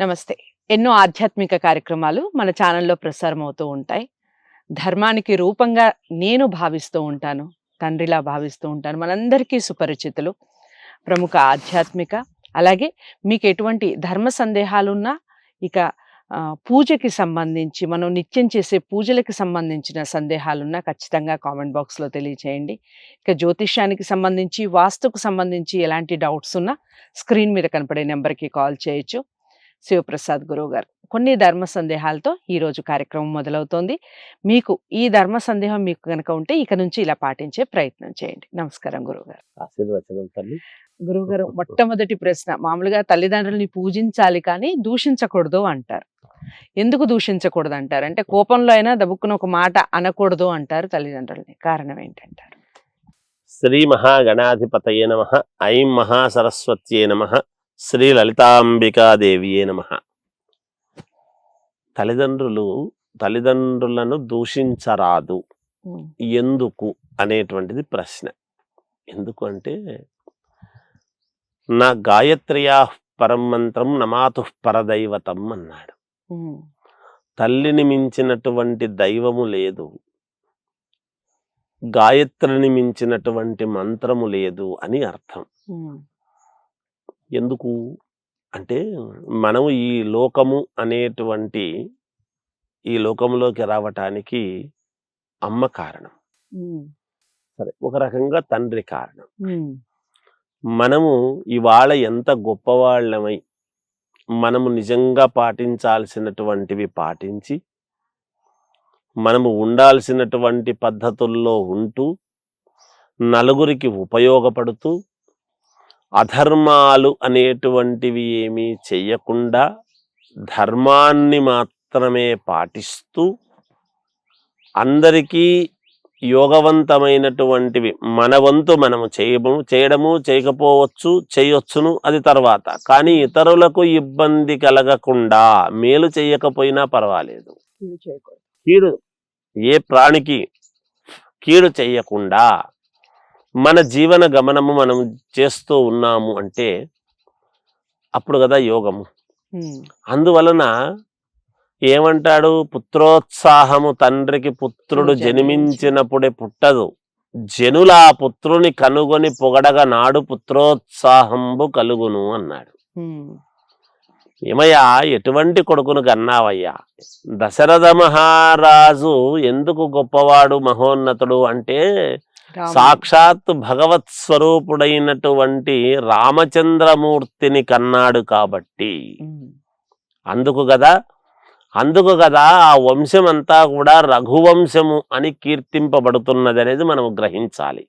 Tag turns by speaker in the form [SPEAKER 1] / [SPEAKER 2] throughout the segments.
[SPEAKER 1] నమస్తే. ఎన్నో ఆధ్యాత్మిక కార్యక్రమాలు మన ఛానల్‌లో ప్రసారమవుతూ ఉంటాయి. ధర్మానికి రూపంగా నేను భావిస్తూ ఉంటాను. తండ్రిలా భావిస్తూ ఉంటాను. మనందరికీ సుపరిచితులు. ప్రముఖ ఆధ్యాత్మిక అలాగే మీకెటువంటి ధర్మ సందేహాలున్నా, ఇక పూజకి సంబంధించి మనం నిత్యం చేసే పూజలకి సంబంధించిన సందేహాలున్నా ఖచ్చితంగా కామెంట్ బాక్స్‌లో తెలియచేయండి. ఇక జ్యోతిష్యానికి సంబంధించి, వాస్తుకు సంబంధించి ఎలాంటి డౌట్స్ ఉన్నా స్క్రీన్ మీద కనపడే నెంబర్‌కి కాల్ చేయొచ్చు. శివప్రసాద్ గురువుగారు కొన్ని ధర్మ సందేహాలతో ఈరోజు కార్యక్రమం మొదలవుతోంది. మీకు ఈ ధర్మ సందేహం మీకు కనుక ఉంటే ఇక నుంచి ఇలా పాటించే ప్రయత్నం చేయండి. నమస్కారం గురువుగారు.
[SPEAKER 2] ఆశీర్వచనం తల్లి.
[SPEAKER 1] గురువుగారు, మొట్టమొదటి ప్రశ్న, మామూలుగా తల్లిదండ్రుల్ని పూజించాలి కానీ దూషించకూడదు అంటారు. ఎందుకు దూషించకూడదు అంటారు? అంటే కోపంలో అయినా దబుక్కున ఒక మాట అనకూడదు అంటారు తల్లిదండ్రుల్ని. కారణం ఏంటంటారు?
[SPEAKER 2] శ్రీ మహాగణాధిపతయే నమః. ఐం మహాసరస్వత్యే నమః. శ్రీ లలితాంబికాదేవియే నమః. తల్లిదండ్రులను దూషించరాదు. ఎందుకు అనేటువంటిది ప్రశ్న. ఎందుకు అంటే, నా గాయత్ర్యా పరం మంత్రం నమాతు పరదైవతం అన్నాడు. తల్లిని మించినటువంటి దైవము లేదు, గాయత్రిని మించినటువంటి మంత్రము లేదు అని అర్థం. ఎందుకు అంటే, మనం ఈ లోకంలోకి రావటానికి అమ్మ కారణం, సరే ఒక రకంగా తండ్రి కారణం. మనము ఇవాళ ఎంత గొప్పవాళ్ళమై మనము నిజంగా పాటించాల్సినటువంటివి పాటించి, మనము ఉండాల్సినటువంటి పద్ధతుల్లో ఉంటూ, నలుగురికి ఉపయోగపడుతూ, అధర్మాలు అనేటువంటివి ఏమీ చెయ్యకుండా ధర్మాన్ని మాత్రమే పాటిస్తూ, అందరికీ యోగవంతమైనటువంటివి మన వంతు మనము చేయడము చేయకపోవచ్చు, చేయొచ్చును, అది తర్వాత. కానీ ఇతరులకు ఇబ్బంది కలగకుండా, మేలు చేయకపోయినా పర్వాలేదు, కీడు ఏ ప్రాణికి కీడు చెయ్యకుండా మన జీవన గమనము మనం చేస్తూ ఉన్నాము అంటే అప్పుడు కదా యోగము. అందువలన ఏమంటాడు, పుత్రోత్సాహము తండ్రికి పుత్రుడు జన్మించినప్పుడే పుట్టదు, జనుల ఆ పుత్రుని కనుగొని పొగడగా నాడు పుత్రోత్సాహంబు కలుగును అన్నాడు. ఏమయ్యా, ఎటువంటి కొడుకును కన్నావయ్యా? దశరథ మహారాజు ఎందుకు గొప్పవాడు, మహోన్నతుడు అంటే, సాక్షాత్ భగవత్ స్వరూపుడైనటువంటి రామచంద్రమూర్తిని కన్నాడు కాబట్టి. అందుకు కదా ఆ వంశం అంతా కూడా రఘువంశము అని కీర్తింపబడుతున్నది అనేది మనం గ్రహించాలి.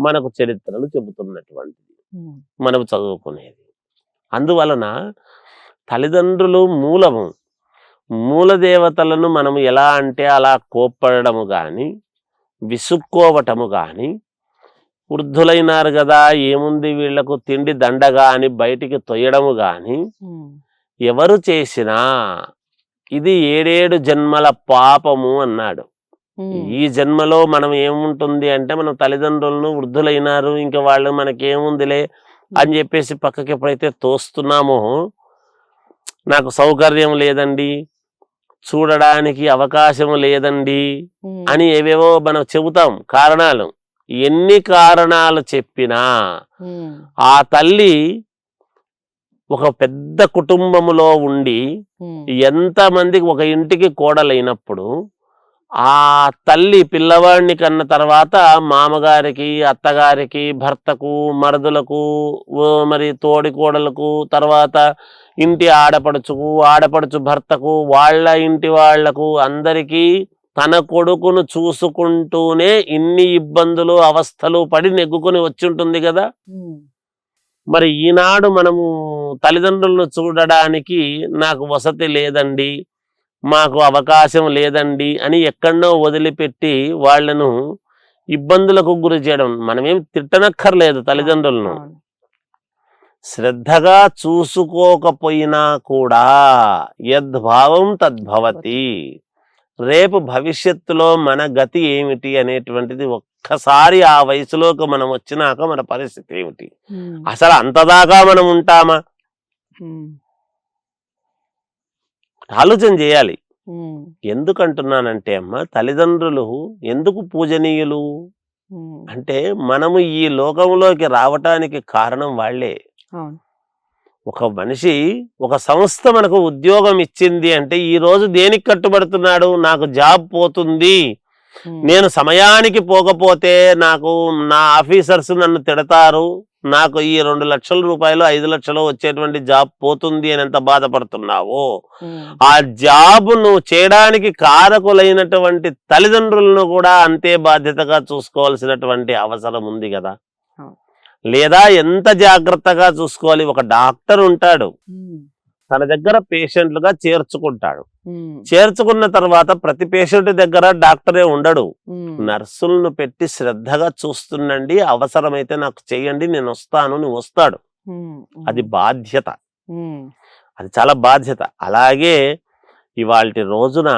[SPEAKER 2] మనకు చరిత్రలు చెబుతున్నటువంటిది, మనం చదువుకునేది. అందువలన తల్లిదండ్రులు మూలదేవతలను మనం ఎలా అంటే అలా కోప్పడము కానీ, విసుక్కోవటము కానీ, వృద్ధులైనారు కదా ఏముంది వీళ్లకు తిండి దండగా అని బయటికి తొయ్యడము కానీ ఎవరు చేసినా ఇది 7 జన్మల పాపము అన్నాడు. ఈ జన్మలో మనం ఏముంటుంది అంటే, మనం తల్లిదండ్రులను వృద్ధులైనారు ఇంకా వాళ్ళు మనకేముందిలే అని చెప్పేసి పక్కకి ఎప్పుడైతే తోస్తున్నామో, నాకు సౌకర్యం లేదండి, చూడడానికి అవకాశం లేదండి అని ఏవేవో మనం చెబుతాం కారణాలు. ఎన్ని కారణాలు చెప్పినా ఆ తల్లి ఒక పెద్ద కుటుంబములో ఉండి ఎంతమందికి ఒక ఇంటికి కోడలైనప్పుడు, ఆ తల్లి పిల్లవాడిని కన్న తర్వాత మామగారికి, అత్తగారికి, భర్తకు, మరుదులకు, మరి తోడి కోడలకు, తర్వాత ఇంటి ఆడపడుచు భర్తకు, వాళ్ళ ఇంటి వాళ్లకు, అందరికీ తన కొడుకును చూసుకుంటూనే ఇన్ని ఇబ్బందులు అవస్థలు పడి నెగ్గుకొని వచ్చుంటుంది కదా. మరి ఈనాడు మనము తల్లిదండ్రులను చూడడానికి నాకు వసతి లేదండి, మాకు అవకాశం లేదండి అని ఎక్కడో వదిలిపెట్టి వాళ్లను ఇబ్బందులకు గురి చేయడం. మనమేం తిట్టనక్కర్లేదు తల్లిదండ్రులను, శ్రద్ధగా చూసుకోకపోయినా కూడా యద్భావం తద్భవతి. రేపు భవిష్యత్తులో మన గతి ఏమిటి అనేటువంటిది ఒక్కసారి ఆ వయసులోకి మనం వచ్చినాక మన పరిస్థితి ఏమిటి, అసలు అంతదాకా మనం ఉంటామా? ఆలోచన చేయాలి.
[SPEAKER 1] ఉమ్,
[SPEAKER 2] ఎందుకంటున్నానంటే అమ్మ, తల్లిదండ్రులు ఎందుకు పూజనీయులు
[SPEAKER 1] ఉమ్,
[SPEAKER 2] అంటే, మనము ఈ లోకంలోకి రావటానికి కారణం వాళ్ళే.
[SPEAKER 1] అవును.
[SPEAKER 2] ఒక మనిషి, ఒక సంస్థ మనకు ఉద్యోగం ఇచ్చింది అంటే ఈ రోజు దేనికి కట్టుబడుతున్నాడు? నాకు జాబ్ పోతుంది,
[SPEAKER 1] ఉమ్,
[SPEAKER 2] నేను సమయానికి పోకపోతే నాకు నా ఆఫీసర్స్ నన్ను తిడతారు, నాకు ఈ 2,00,000 రూపాయలు 5,00,000 వచ్చేటువంటి జాబ్ పోతుంది అని ఎంత బాధపడుతున్నావో,
[SPEAKER 1] ఉమ్,
[SPEAKER 2] ఆ జాబ్ నువ్వు చేయడానికి కారకులైనటువంటి తల్లిదండ్రులను కూడా అంతే బాధ్యతగా చూసుకోవాల్సినటువంటి అవసరం ఉంది కదా.
[SPEAKER 1] అవును.
[SPEAKER 2] లేదా ఎంత జాగ్రత్తగా చూసుకోవాలి. ఒక డాక్టర్ ఉంటాడు,
[SPEAKER 1] ఉమ్,
[SPEAKER 2] తన దగ్గర పేషెంట్లుగా చేర్చుకుంటాడు.
[SPEAKER 1] ఉమ్,
[SPEAKER 2] చేర్చుకున్న తర్వాత ప్రతి పేషెంట్ దగ్గర డాక్టరే ఉండడు,
[SPEAKER 1] ఉమ్,
[SPEAKER 2] నర్సులను పెట్టి శ్రద్ధగా చూస్తుండండి, అవసరమైతే నాకు చేయండి, నేను వస్తాను, నువ్వు వస్తాడు.
[SPEAKER 1] ఉమ్,
[SPEAKER 2] అది బాధ్యత,
[SPEAKER 1] ఉమ్,
[SPEAKER 2] అది చాలా బాధ్యత. అలాగే ఇవాల్టి రోజున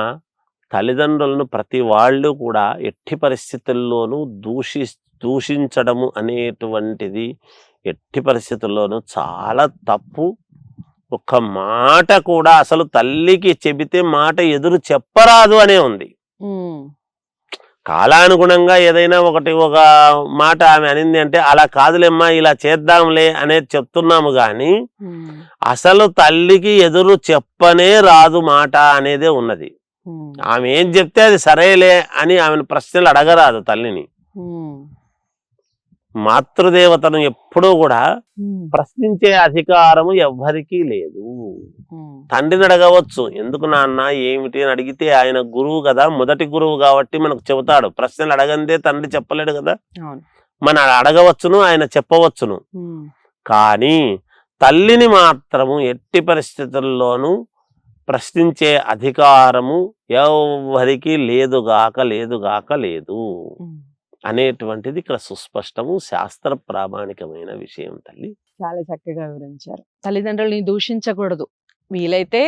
[SPEAKER 2] తల్లిదండ్రులను ప్రతి వాళ్ళు కూడా ఎట్టి పరిస్థితుల్లోనూ దూషించడము అనేటువంటిది ఎట్టి పరిస్థితుల్లోనూ చాలా తప్పు. ఒక్క మాట కూడా అసలు తల్లికి చెబితే మాట ఎదురు చెప్పరాదు అనే ఉంది.
[SPEAKER 1] ఉమ్,
[SPEAKER 2] కాలానుగుణంగా ఏదైనా ఒక మాట ఆమె అనింది అంటే అలా కాదులేమ్మా, ఇలా చేద్దాంలే అనేది చెప్తున్నాము కానీ
[SPEAKER 1] ఉమ్,
[SPEAKER 2] అసలు తల్లికి ఎదురు చెప్పనే రాదు మాట అనేదే ఉన్నది.
[SPEAKER 1] ఉమ్,
[SPEAKER 2] ఆమె ఏం చెప్తే అది సరేలే అని ఆమెను ప్రశ్నలు అడగరాదు తల్లిని.
[SPEAKER 1] ఉమ్,
[SPEAKER 2] మాతృదేవతను ఎప్పుడూ కూడా
[SPEAKER 1] ఉమ్,
[SPEAKER 2] ప్రశ్నించే అధికారము ఎవ్వరికీ లేదు.
[SPEAKER 1] ఉమ్,
[SPEAKER 2] తండ్రిని అడగవచ్చు, ఎందుకు నాన్న ఏమిటి అని అడిగితే ఆయన గురువు కదా, మొదటి గురువు కాబట్టి మనకు చెబుతాడు. ప్రశ్నలు అడగందే తండ్రి చెప్పలేడు కదా.
[SPEAKER 1] అవును.
[SPEAKER 2] మన అడగవచ్చును, ఆయన చెప్పవచ్చును.
[SPEAKER 1] ఉమ్,
[SPEAKER 2] కానీ తల్లిని మాత్రము ఎట్టి పరిస్థితుల్లోనూ ప్రశ్నించే అధికారము ఎవ్వరికీ లేదుగాక లేదు
[SPEAKER 1] ఉమ్.
[SPEAKER 2] అనేటువంటిది ఇక్కడ సుస్పష్టము, శాస్త్ర ప్రామాణికమైన విషయం తల్లి.
[SPEAKER 1] చాలా చక్కగా వివరించారు. తల్లిదండ్రులని దూషించకూడదు, వీలైతే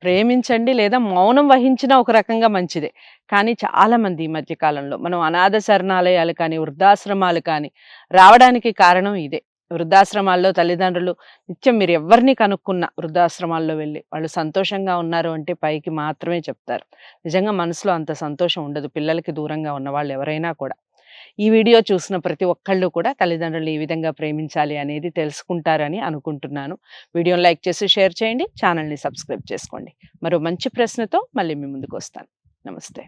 [SPEAKER 1] ప్రేమించండి, లేదా మౌనం వహించినా ఒక రకంగా మంచిదే. కానీ చాలా మంది ఈ మధ్య కాలంలో మనం అనాథ శరణాలయాలు కానీ వృద్ధాశ్రమాలు కానీ రావడానికి కారణం ఇదే. వృద్ధాశ్రమాల్లో తల్లిదండ్రులు నిత్యం మీరు ఎవరిని కనుక్కున్నా వృద్ధాశ్రమాల్లో వెళ్ళి వాళ్ళు సంతోషంగా ఉన్నారు అంటే పైకి మాత్రమే చెప్తారు. నిజంగా మనసులో అంత సంతోషం ఉండదు పిల్లలకి దూరంగా ఉన్న వాళ్ళు ఎవరైనా కూడా. ఈ వీడియో చూసిన ప్రతి ఒక్కళ్ళు కూడా తల్లిదండ్రులు ఈ విధంగా ప్రేమించాలి అనేది తెలుసుకుంటారని అనుకుంటున్నాను. వీడియోని లైక్ చేసి షేర్ చేయండి, ఛానల్ని సబ్స్క్రైబ్ చేసుకోండి. మరో మంచి ప్రశ్నతో మళ్ళీ మీ ముందుకు వస్తాను. నమస్తే.